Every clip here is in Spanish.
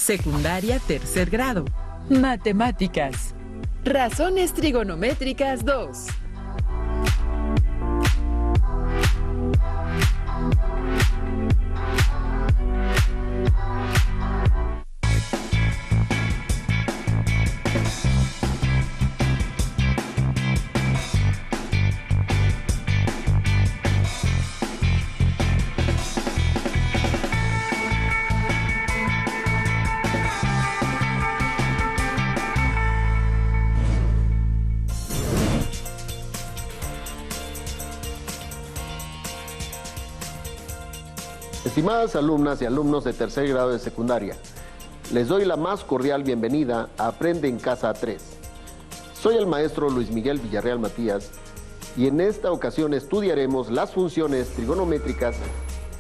Secundaria tercer grado. Matemáticas. Razones trigonométricas 2. Estimadas alumnas y alumnos de tercer grado de secundaria, les doy la más cordial bienvenida a Aprende en Casa 3. Soy el maestro Luis Miguel Villarreal Matías y en esta ocasión estudiaremos las funciones trigonométricas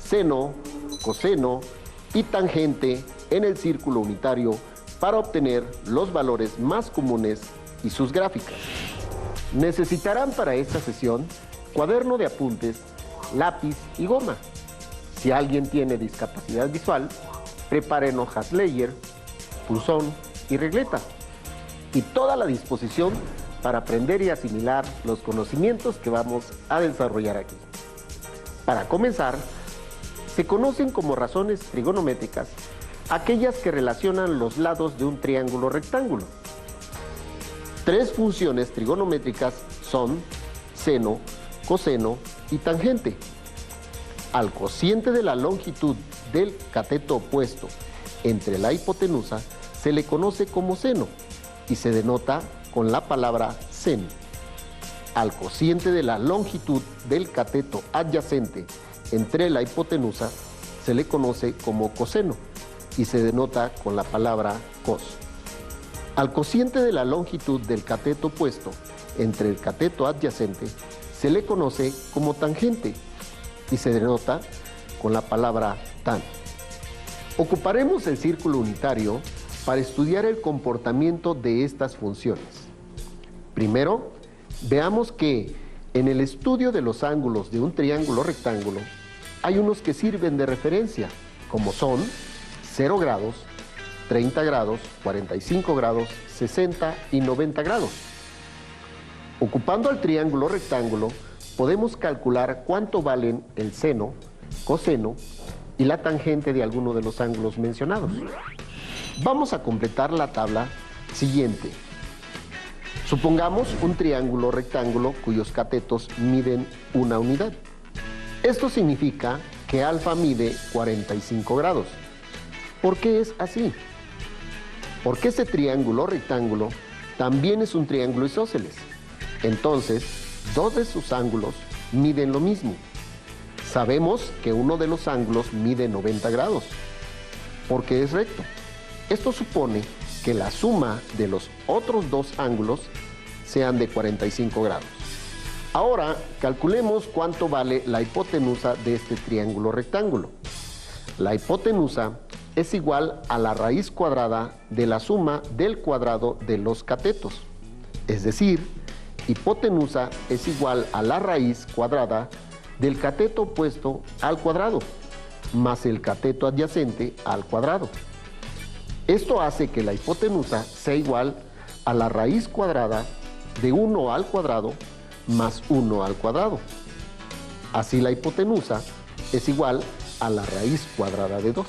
seno, coseno y tangente en el círculo unitario para obtener los valores más comunes y sus gráficas. Necesitarán para esta sesión cuaderno de apuntes, lápiz y goma. Si alguien tiene discapacidad visual, preparen hojas Leyer, punzón y regleta. Y toda la disposición para aprender y asimilar los conocimientos que vamos a desarrollar aquí. Para comenzar, se conocen como razones trigonométricas aquellas que relacionan los lados de un triángulo rectángulo. Tres funciones trigonométricas son seno, coseno y tangente. Al cociente de la longitud del cateto opuesto entre la hipotenusa se le conoce como seno y se denota con la palabra sen. Al cociente de la longitud del cateto adyacente entre la hipotenusa se le conoce como coseno y se denota con la palabra cos. Al cociente de la longitud del cateto opuesto entre el cateto adyacente se le conoce como tangente y se denota con la palabra tan. Ocuparemos el círculo unitario para estudiar el comportamiento de estas funciones. Primero, veamos que en el estudio de los ángulos de un triángulo rectángulo hay unos que sirven de referencia, como son 0 grados, 30 grados, 45 grados, 60 y 90 grados. Ocupando el triángulo rectángulo, podemos calcular cuánto valen el seno, coseno y la tangente de alguno de los ángulos mencionados. Vamos a completar la tabla siguiente. Supongamos un triángulo rectángulo cuyos catetos miden una unidad. Esto significa que alfa mide 45 grados. ¿Por qué es así? Porque ese triángulo rectángulo también es un triángulo isósceles. Entonces, dos de sus ángulos miden lo mismo. Sabemos que uno de los ángulos mide 90 grados, porque es recto. Esto supone que la suma de los otros dos ángulos sean de 45 grados. Ahora, calculemos cuánto vale la hipotenusa de este triángulo rectángulo. La hipotenusa es igual a la raíz cuadrada de la suma del cuadrado de los catetos. Es decir, hipotenusa es igual a la raíz cuadrada del cateto opuesto al cuadrado, más el cateto adyacente al cuadrado. Esto hace que la hipotenusa sea igual a la raíz cuadrada de 1 al cuadrado más 1 al cuadrado. Así la hipotenusa es igual a la raíz cuadrada de 2.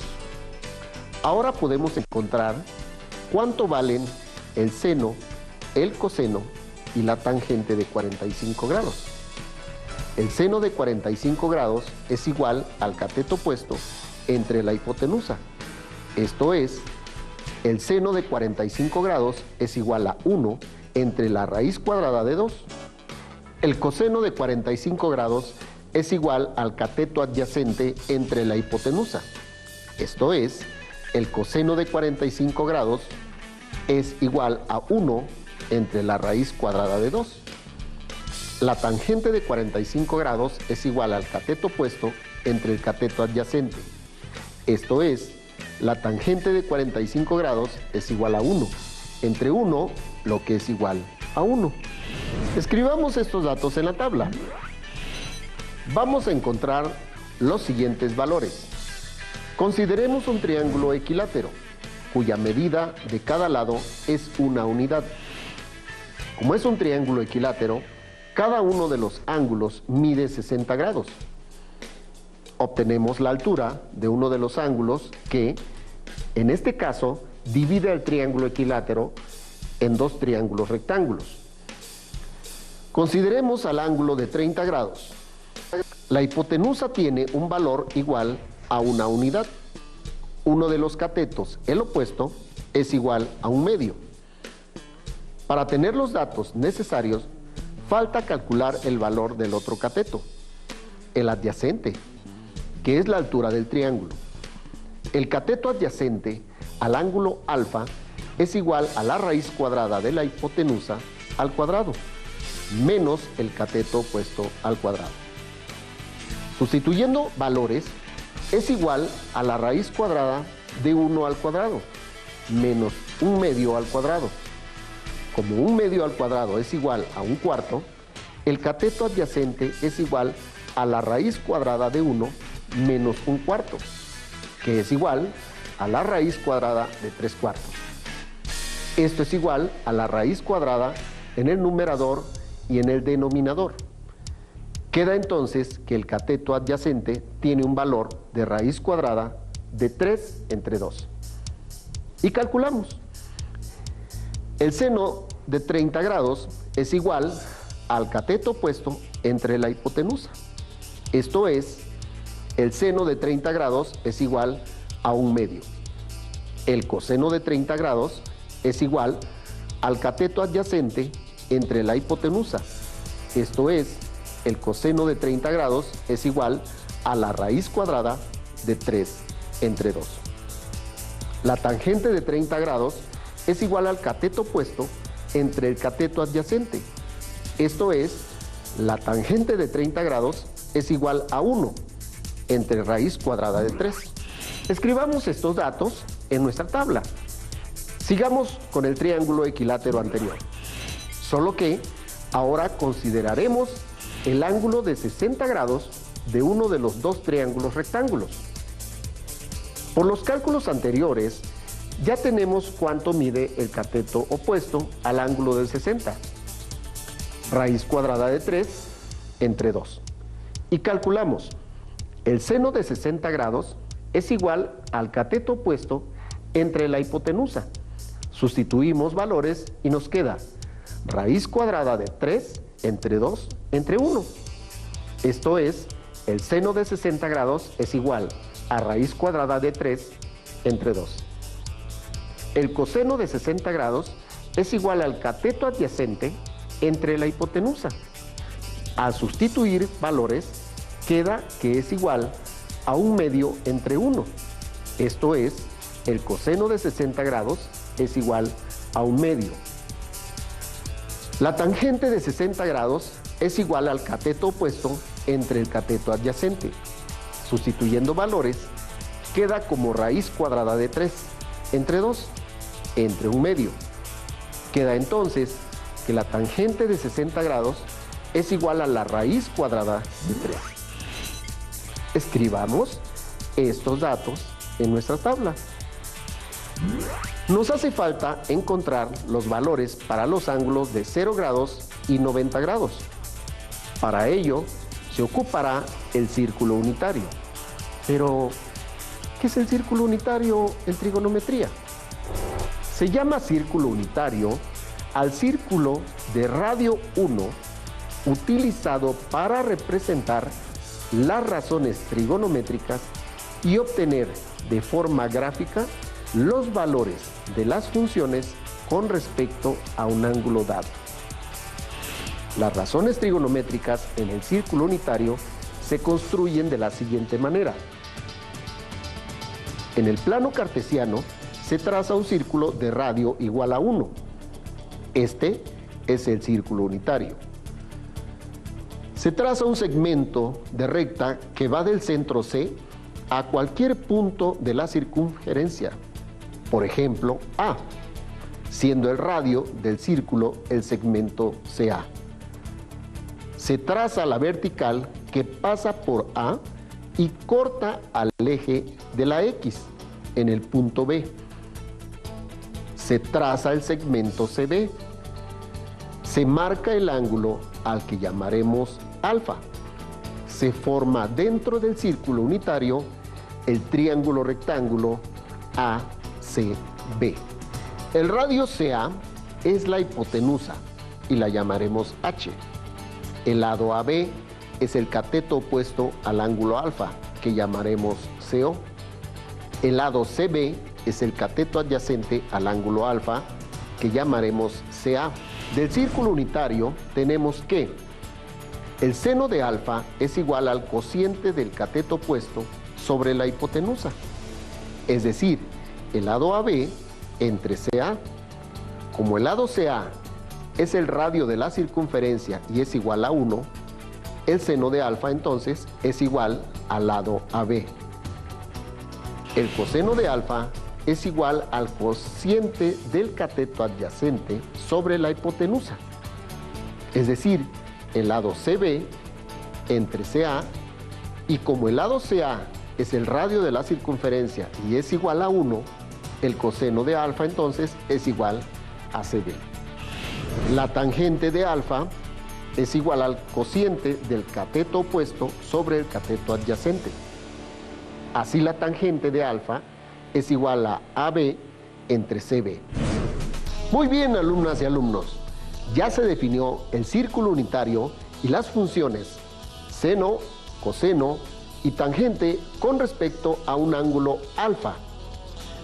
Ahora podemos encontrar cuánto valen el seno, el coseno y la tangente de 45 grados. El seno de 45 grados es igual al cateto opuesto entre la hipotenusa. Esto es, el seno de 45 grados es igual a 1 entre la raíz cuadrada de 2. El coseno de 45 grados es igual al cateto adyacente entre la hipotenusa. Esto es, el coseno de 45 grados es igual a 1 entre la raíz cuadrada de 2. La tangente de 45 grados es igual al cateto opuesto entre el cateto adyacente. Esto es, la tangente de 45 grados es igual a 1, entre 1, lo que es igual a 1. Escribamos estos datos en la tabla. Vamos a encontrar los siguientes valores. Consideremos un triángulo equilátero. cuya medida de cada lado es una unidad. Como es un triángulo equilátero, cada uno de los ángulos mide 60 grados. Obtenemos la altura de uno de los ángulos que, en este caso, divide el triángulo equilátero en dos triángulos rectángulos. Consideremos al ángulo de 30 grados. La hipotenusa tiene un valor igual a una unidad. Uno de los catetos, el opuesto, es igual a 1/2. Para tener los datos necesarios, falta calcular el valor del otro cateto, el adyacente, que es la altura del triángulo. El cateto adyacente al ángulo alfa es igual a la raíz cuadrada de la hipotenusa al cuadrado, menos el cateto opuesto al cuadrado. Sustituyendo valores, es igual a la raíz cuadrada de 1 al cuadrado, menos 1/2 al cuadrado. Como 1/2 al cuadrado es igual a 1/4, el cateto adyacente es igual a la raíz cuadrada de 1 menos 1/4, que es igual a la raíz cuadrada de 3/4. Esto es igual a la raíz cuadrada en el numerador y en el denominador. Queda entonces que el cateto adyacente tiene un valor de raíz cuadrada de 3 entre 2. Y calculamos. El seno de 30 grados es igual al cateto opuesto entre la hipotenusa. Esto es, el seno de 30 grados es igual a 1/2. El coseno de 30 grados es igual al cateto adyacente entre la hipotenusa. Esto es, el coseno de 30 grados es igual a la raíz cuadrada de 3 entre 2. La tangente de 30 grados es igual al cateto opuesto entre el cateto adyacente. Esto es, la tangente de 30 grados es igual a 1 entre raíz cuadrada de 3. Escribamos estos datos en nuestra tabla. Sigamos con el triángulo equilátero anterior, solo que ahora consideraremos el ángulo de 60 grados de uno de los dos triángulos rectángulos. Por los cálculos anteriores, ya tenemos cuánto mide el cateto opuesto al ángulo del 60. Raíz cuadrada de 3 entre 2. Y calculamos, el seno de 60 grados es igual al cateto opuesto entre la hipotenusa. Sustituimos valores y nos queda raíz cuadrada de 3 entre 2 entre 1. Esto es, el seno de 60 grados es igual a raíz cuadrada de 3 entre 2. El coseno de 60 grados es igual al cateto adyacente entre la hipotenusa. Al sustituir valores, queda que es igual a 1/2 entre 1. Esto es, el coseno de 60 grados es igual a 1/2. La tangente de 60 grados es igual al cateto opuesto entre el cateto adyacente. Sustituyendo valores, queda como raíz cuadrada de 3 entre 2 entre 1/2. Queda entonces que la tangente de 60 grados es igual a la raíz cuadrada de 3. Escribamos estos datos en nuestra tabla. Nos hace falta encontrar los valores para los ángulos de 0 grados y 90 grados. Para ello, se ocupará el círculo unitario. Pero, ¿qué es el círculo unitario en trigonometría? Se llama círculo unitario al círculo de radio 1 utilizado para representar las razones trigonométricas y obtener de forma gráfica los valores de las funciones con respecto a un ángulo dado. Las razones trigonométricas en el círculo unitario se construyen de la siguiente manera. En el plano cartesiano se traza un círculo de radio igual a 1. Este es el círculo unitario. Se traza un segmento de recta que va del centro C a cualquier punto de la circunferencia, por ejemplo, A, siendo el radio del círculo el segmento CA. Se traza la vertical que pasa por A y corta al eje de la X en el punto B. Se traza el segmento CB. Se marca el ángulo al que llamaremos alfa. Se forma dentro del círculo unitario el triángulo rectángulo ACB. El radio CA es la hipotenusa y la llamaremos H. El lado AB es el cateto opuesto al ángulo alfa, que llamaremos CO. El lado CB es el cateto adyacente al ángulo alfa, que llamaremos CA. Del círculo unitario tenemos que el seno de alfa es igual al cociente del cateto opuesto sobre la hipotenusa, es decir, el lado AB entre CA. Como el lado CA es el radio de la circunferencia y es igual a 1, el seno de alfa entonces es igual al lado AB. El coseno de alfa es igual al cociente del cateto adyacente sobre la hipotenusa, es decir, el lado CB entre CA, y como el lado CA es el radio de la circunferencia y es igual a 1, el coseno de alfa entonces es igual a CB. La tangente de alfa es igual al cociente del cateto opuesto sobre el cateto adyacente. Así la tangente de alfa es igual a AB entre CB. Muy bien, alumnas y alumnos. Ya se definió el círculo unitario y las funciones seno, coseno y tangente con respecto a un ángulo alfa.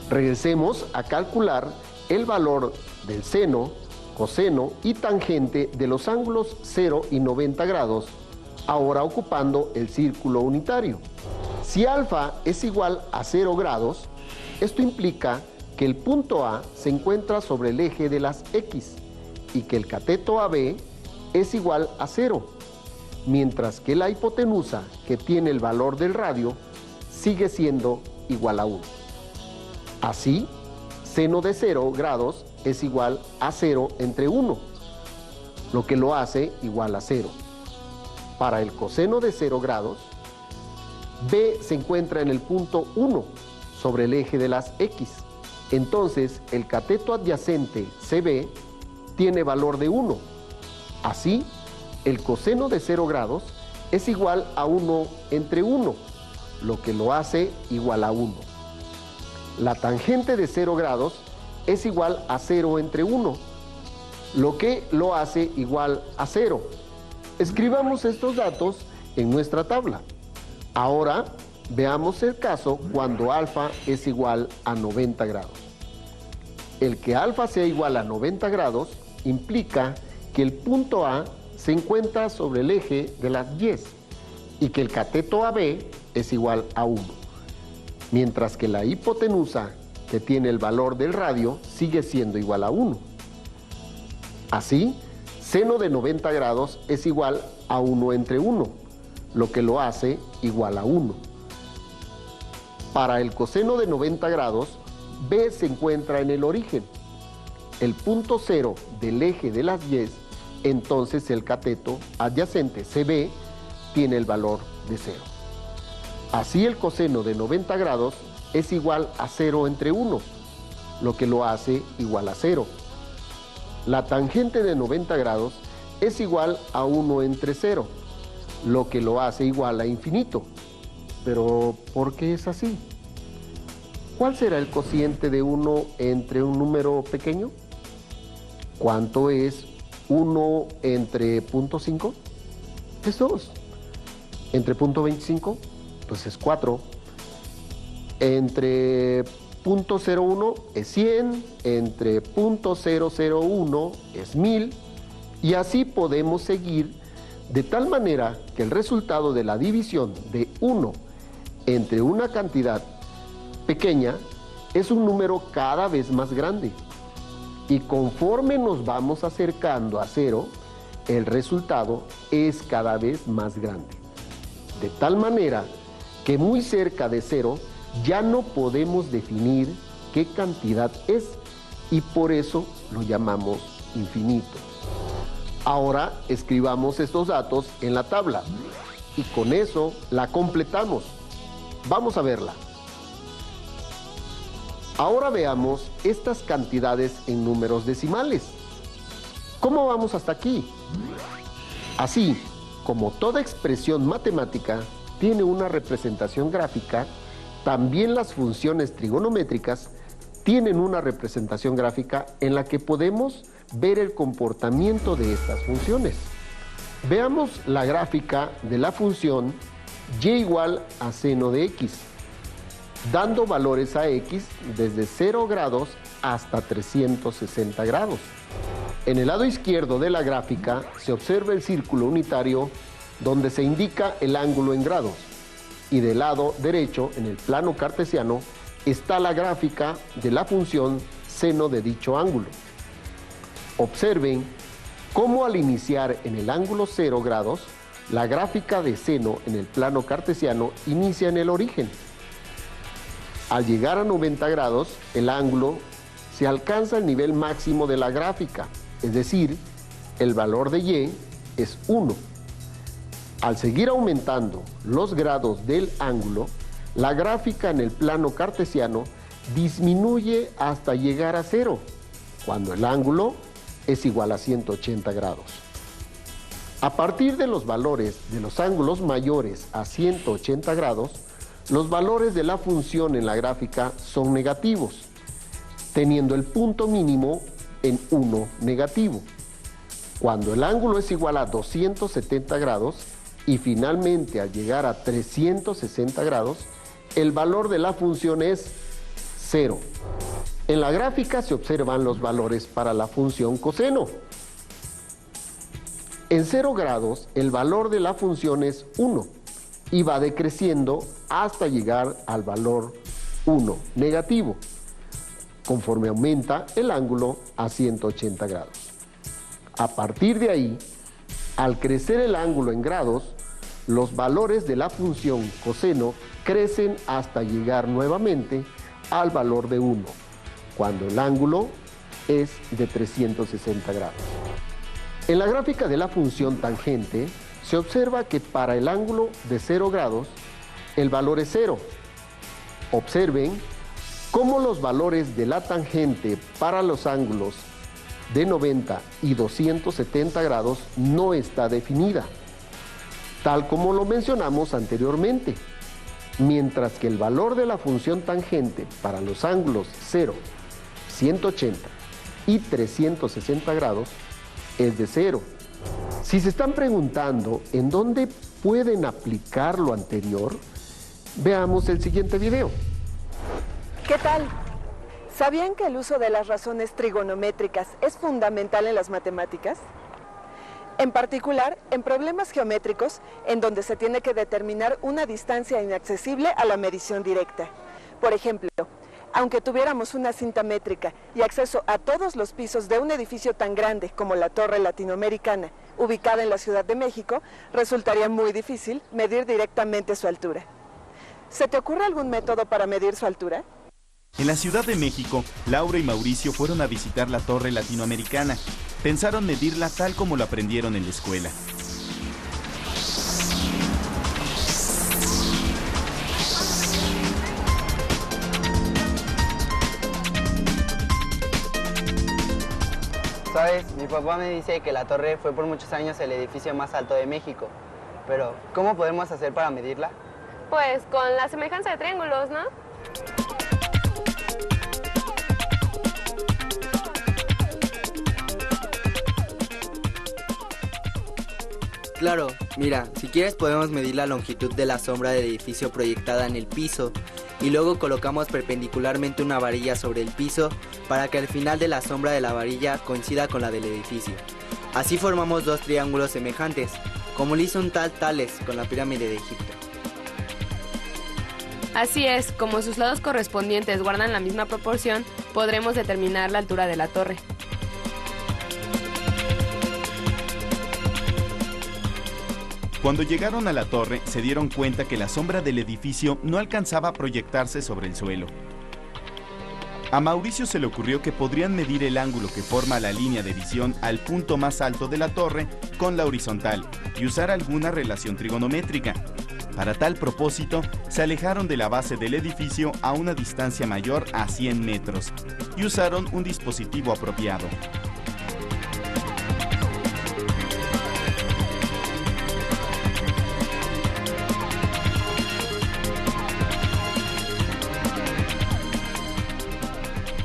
Regresemos a calcular el valor del seno, coseno y tangente de los ángulos 0 y 90 grados, ahora ocupando el círculo unitario. Si alfa es igual a 0 grados, esto implica que el punto A se encuentra sobre el eje de las X y que el cateto AB es igual a 0, mientras que la hipotenusa, que tiene el valor del radio, sigue siendo igual a 1. Así, seno de 0 grados es igual a 0 entre 1, lo que lo hace igual a 0. Para el coseno de 0 grados, B se encuentra en el punto 1 sobre el eje de las X. Entonces, el cateto adyacente CB tiene valor de 1. Así, el coseno de 0 grados es igual a 1 entre 1, lo que lo hace igual a 1. La tangente de 0 grados es igual a 0 entre 1, lo que lo hace igual a 0. Escribamos estos datos en nuestra tabla. Ahora veamos el caso cuando alfa es igual a 90 grados. El que alfa sea igual a 90 grados implica que el punto A se encuentra sobre el eje de las Y y que el cateto AB es igual a 1, mientras que la hipotenusa, que tiene el valor del radio, sigue siendo igual a 1. Así, seno de 90 grados es igual a 1 entre 1, lo que lo hace igual a 1. Para el coseno de 90 grados, B se encuentra en el origen, el punto 0 del eje de las Y, entonces el cateto adyacente CB tiene el valor de 0. Así el coseno de 90 grados es igual a 0 entre 1, lo que lo hace igual a 0. La tangente de 90 grados es igual a 1 entre 0, lo que lo hace igual a infinito. Pero, ¿por qué es así? ¿Cuál será el cociente de 1 entre un número pequeño? ¿Cuánto es 1 entre 0.5? Es 2. ¿Entre 0.25? Pues es 4. Entre 0.01 es 100, entre 0.001 es 1000, y así podemos seguir de tal manera que el resultado de la división de 1 entre una cantidad pequeña es un número cada vez más grande, y conforme nos vamos acercando a 0, el resultado es cada vez más grande, de tal manera que muy cerca de 0 ya no podemos definir qué cantidad es, y por eso lo llamamos infinito. Ahora escribamos estos datos en la tabla y con eso la completamos. Vamos a verla. Ahora veamos estas cantidades en números decimales. ¿Cómo vamos hasta aquí? Así como toda expresión matemática tiene una representación gráfica, también las funciones trigonométricas tienen una representación gráfica en la que podemos ver el comportamiento de estas funciones. Veamos la gráfica de la función y igual a seno de x, dando valores a x desde 0 grados hasta 360 grados. En el lado izquierdo de la gráfica se observa el círculo unitario donde se indica el ángulo en grados, y del lado derecho, en el plano cartesiano, está la gráfica de la función seno de dicho ángulo. Observen cómo al iniciar en el ángulo 0 grados, la gráfica de seno en el plano cartesiano inicia en el origen. Al llegar a 90 grados, el ángulo se alcanza el nivel máximo de la gráfica, es decir, el valor de y es 1. Al seguir aumentando los grados del ángulo, la gráfica en el plano cartesiano disminuye hasta llegar a 0, cuando el ángulo es igual a 180 grados. A partir de los valores de los ángulos mayores a 180 grados, los valores de la función en la gráfica son negativos, teniendo el punto mínimo en 1 negativo. Cuando el ángulo es igual a 270 grados y finalmente al llegar a 360 grados, el valor de la función es 0. En la gráfica se observan los valores para la función coseno. En 0 grados, el valor de la función es 1 y va decreciendo hasta llegar al valor 1 negativo, conforme aumenta el ángulo a 180 grados. A partir de ahí, al crecer el ángulo en grados, los valores de la función coseno crecen hasta llegar nuevamente al valor de 1, cuando el ángulo es de 360 grados. En la gráfica de la función tangente, se observa que para el ángulo de 0 grados, el valor es 0. Observen cómo los valores de la tangente para los ángulos de 90 y 270 grados no está definida, tal como lo mencionamos anteriormente, mientras que el valor de la función tangente para los ángulos 0, 180 y 360 grados es de 0. Si se están preguntando en dónde pueden aplicar lo anterior, veamos el siguiente video. ¿Qué tal? ¿Sabían que el uso de las razones trigonométricas es fundamental en las matemáticas? En particular, en problemas geométricos, en donde se tiene que determinar una distancia inaccesible a la medición directa. Por ejemplo, aunque tuviéramos una cinta métrica y acceso a todos los pisos de un edificio tan grande como la Torre Latinoamericana, ubicada en la Ciudad de México, resultaría muy difícil medir directamente su altura. ¿Se te ocurre algún método para medir su altura? En la Ciudad de México, Laura y Mauricio fueron a visitar la Torre Latinoamericana. Pensaron medirla tal como lo aprendieron en la escuela. ¿Sabes? Mi papá me dice que la torre fue por muchos años el edificio más alto de México. Pero, ¿cómo podemos hacer para medirla? Pues con la semejanza de triángulos, ¿no? Claro, mira, si quieres podemos medir la longitud de la sombra del edificio proyectada en el piso y luego colocamos perpendicularmente una varilla sobre el piso para que el final de la sombra de la varilla coincida con la del edificio. Así formamos dos triángulos semejantes, como lo hizo un tal Tales con la pirámide de Egipto. Así es, como sus lados correspondientes guardan la misma proporción, podremos determinar la altura de la torre. Cuando llegaron a la torre, se dieron cuenta que la sombra del edificio no alcanzaba a proyectarse sobre el suelo. A Mauricio se le ocurrió que podrían medir el ángulo que forma la línea de visión al punto más alto de la torre con la horizontal y usar alguna relación trigonométrica. Para tal propósito, se alejaron de la base del edificio a una distancia mayor a 100 metros y usaron un dispositivo apropiado.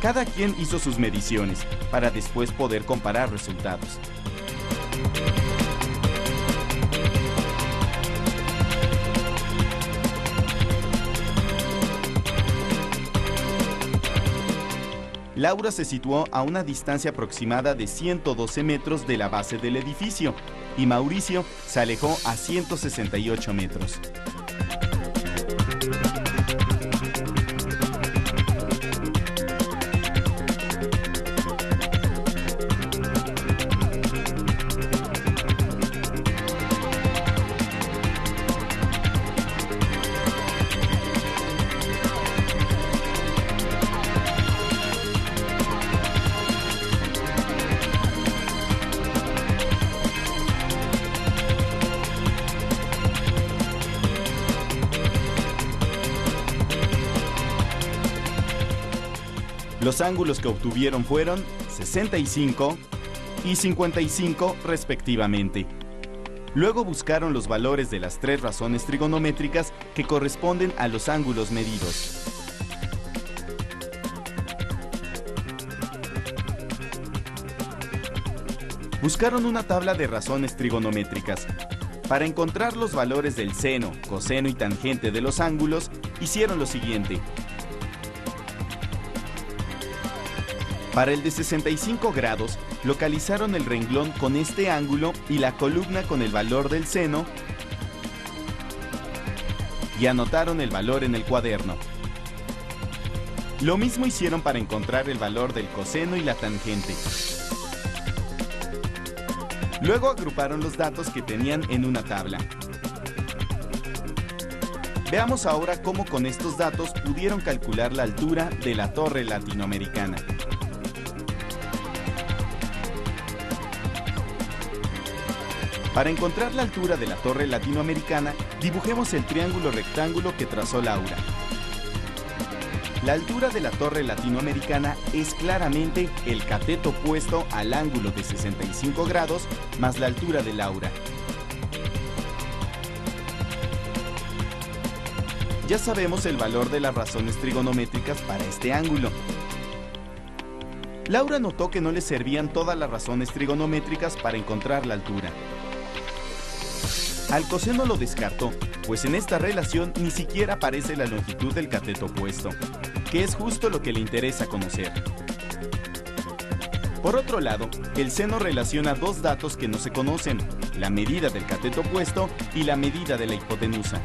Cada quien hizo sus mediciones para después poder comparar resultados. Laura se situó a una distancia aproximada de 112 metros de la base del edificio y Mauricio se alejó a 168 metros. Los ángulos que obtuvieron fueron 65 y 55 respectivamente. Luego buscaron los valores de las 3 razones trigonométricas que corresponden a los ángulos medidos. Buscaron una tabla de razones trigonométricas. Para encontrar los valores del seno, coseno y tangente de los ángulos, hicieron lo siguiente. Para el de 65 grados, localizaron el renglón con este ángulo y la columna con el valor del seno y anotaron el valor en el cuaderno. Lo mismo hicieron para encontrar el valor del coseno y la tangente. Luego agruparon los datos que tenían en una tabla. Veamos ahora cómo con estos datos pudieron calcular la altura de la torre latinoamericana. Para encontrar la altura de la torre latinoamericana, dibujemos el triángulo rectángulo que trazó Laura. La altura de la torre latinoamericana es claramente el cateto opuesto al ángulo de 65 grados más la altura de Laura. Ya sabemos el valor de las razones trigonométricas para este ángulo. Laura notó que no le servían todas las razones trigonométricas para encontrar la altura. Al coseno lo descartó, pues en esta relación ni siquiera aparece la longitud del cateto opuesto, que es justo lo que le interesa conocer. Por otro lado, el seno relaciona 2 datos que no se conocen, la medida del cateto opuesto y la medida de la hipotenusa.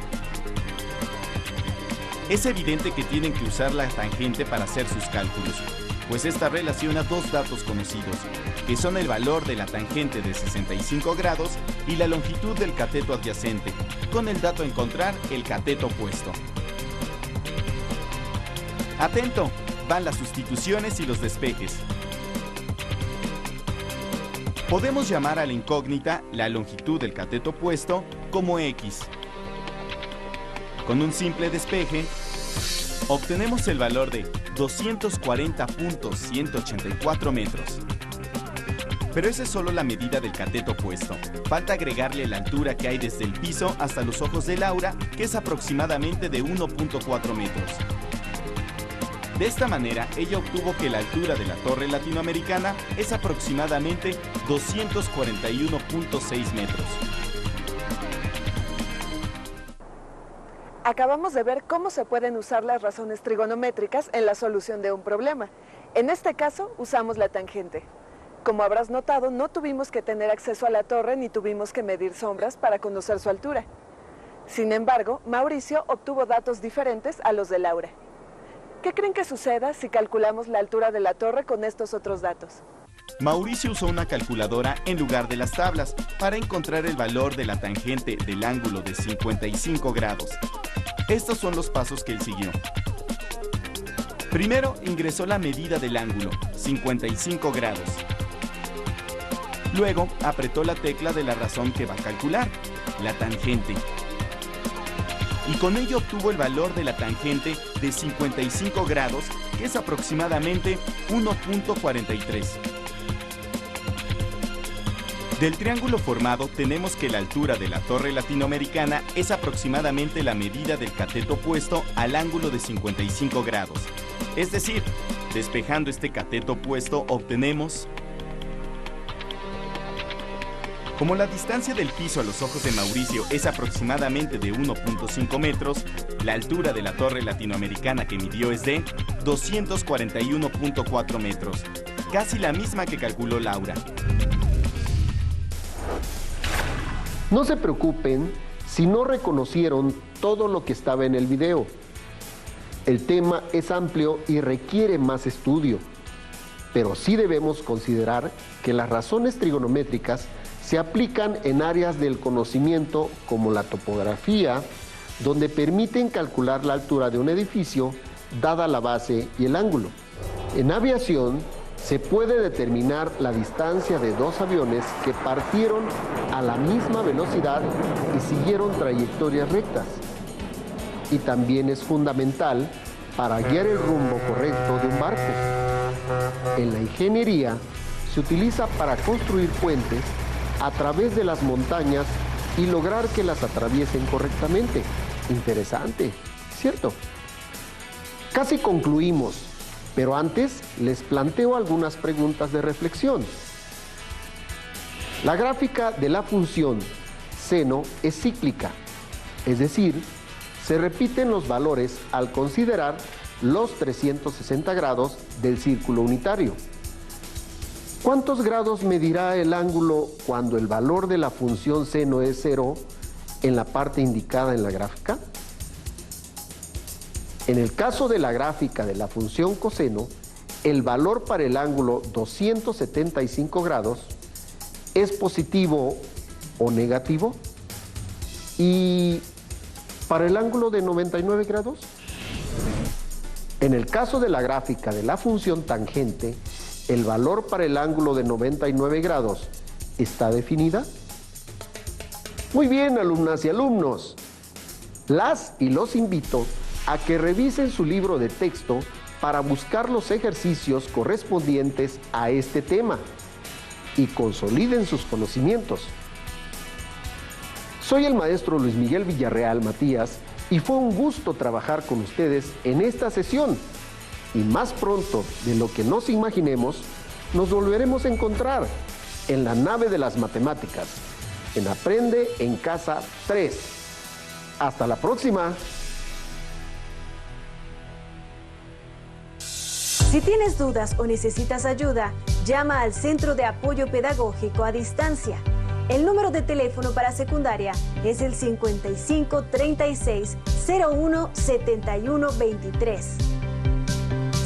Es evidente que tienen que usar la tangente para hacer sus cálculos, pues esta relaciona 2 datos conocidos, que son el valor de la tangente de 65 grados y la longitud del cateto adyacente, con el dato a encontrar el cateto opuesto. Atento, van las sustituciones y los despejes. Podemos llamar a la incógnita la longitud del cateto opuesto como X. Con un simple despeje, obtenemos el valor de 240.184 metros. Pero esa es solo la medida del cateto opuesto. Falta agregarle la altura que hay desde el piso hasta los ojos de Laura, que es aproximadamente de 1.4 metros. De esta manera, ella obtuvo que la altura de la torre latinoamericana es aproximadamente 241.6 metros. Acabamos de ver cómo se pueden usar las razones trigonométricas en la solución de un problema. En este caso, usamos la tangente. Como habrás notado, no tuvimos que tener acceso a la torre ni tuvimos que medir sombras para conocer su altura. Sin embargo, Mauricio obtuvo datos diferentes a los de Laura. ¿Qué creen que suceda si calculamos la altura de la torre con estos otros datos? Mauricio usó una calculadora en lugar de las tablas para encontrar el valor de la tangente del ángulo de 55 grados. Estos son los pasos que él siguió. Primero ingresó la medida del ángulo, 55 grados. Luego apretó la tecla de la razón que va a calcular, la tangente. y con ello obtuvo el valor de la tangente de 55 grados, que es aproximadamente 1.43. Del triángulo formado tenemos que la altura de la torre latinoamericana es aproximadamente la medida del cateto opuesto al ángulo de 55 grados. Es decir, despejando este cateto opuesto obtenemos... Como la distancia del piso a los ojos de Mauricio es aproximadamente de 1.5 metros, la altura de la torre latinoamericana que midió es de 241.4 metros, casi la misma que calculó Laura. No se preocupen si no reconocieron todo lo que estaba en el video. El tema es amplio y requiere más estudio, pero sí debemos considerar que las razones trigonométricas se aplican en áreas del conocimiento como la topografía, donde permiten calcular la altura de un edificio dada la base y el ángulo. En aviación se puede determinar la distancia de dos aviones que partieron a la misma velocidad y siguieron trayectorias rectas. Y también es fundamental para guiar el rumbo correcto de un barco. En la ingeniería se utiliza para construir puentes a través de las montañas y lograr que las atraviesen correctamente. Interesante, ¿cierto? Casi concluimos, pero antes les planteo algunas preguntas de reflexión. La gráfica de la función seno es cíclica, es decir, se repiten los valores al considerar los 360 grados del círculo unitario. ¿Cuántos grados medirá el ángulo cuando el valor de la función seno es 0 en la parte indicada en la gráfica? En el caso de la gráfica de la función coseno, el valor para el ángulo 275 grados es positivo o negativo. ¿Y para el ángulo de 99 grados? En el caso de la gráfica de la función tangente, ¿el valor para el ángulo de 99 grados está definida? Muy bien, alumnas y alumnos. Las y los invito a que revisen su libro de texto para buscar los ejercicios correspondientes a este tema y consoliden sus conocimientos. Soy el maestro Luis Miguel Villarreal Matías y fue un gusto trabajar con ustedes en esta sesión. Y más pronto de lo que nos imaginemos, nos volveremos a encontrar en la nave de las matemáticas, en Aprende en Casa 3. ¡Hasta la próxima! Si tienes dudas o necesitas ayuda, llama al Centro de Apoyo Pedagógico a Distancia. El número de teléfono para secundaria es el 55 36 01 71 23.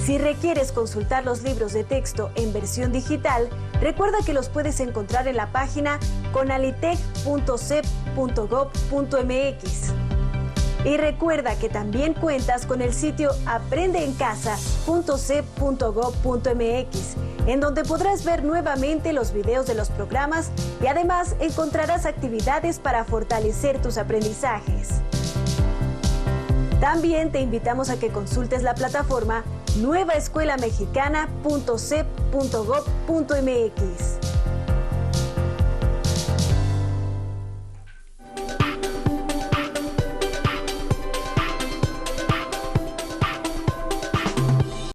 Si requieres consultar los libros de texto en versión digital, recuerda que los puedes encontrar en la página conalitec.cep.gov.mx. Y recuerda que también cuentas con el sitio aprendeencasa.cep.gov.mx, en donde podrás ver nuevamente los videos de los programas y además encontrarás actividades para fortalecer tus aprendizajes. También te invitamos a que consultes la plataforma nuevaescuelamexicana.cep.gov.mx.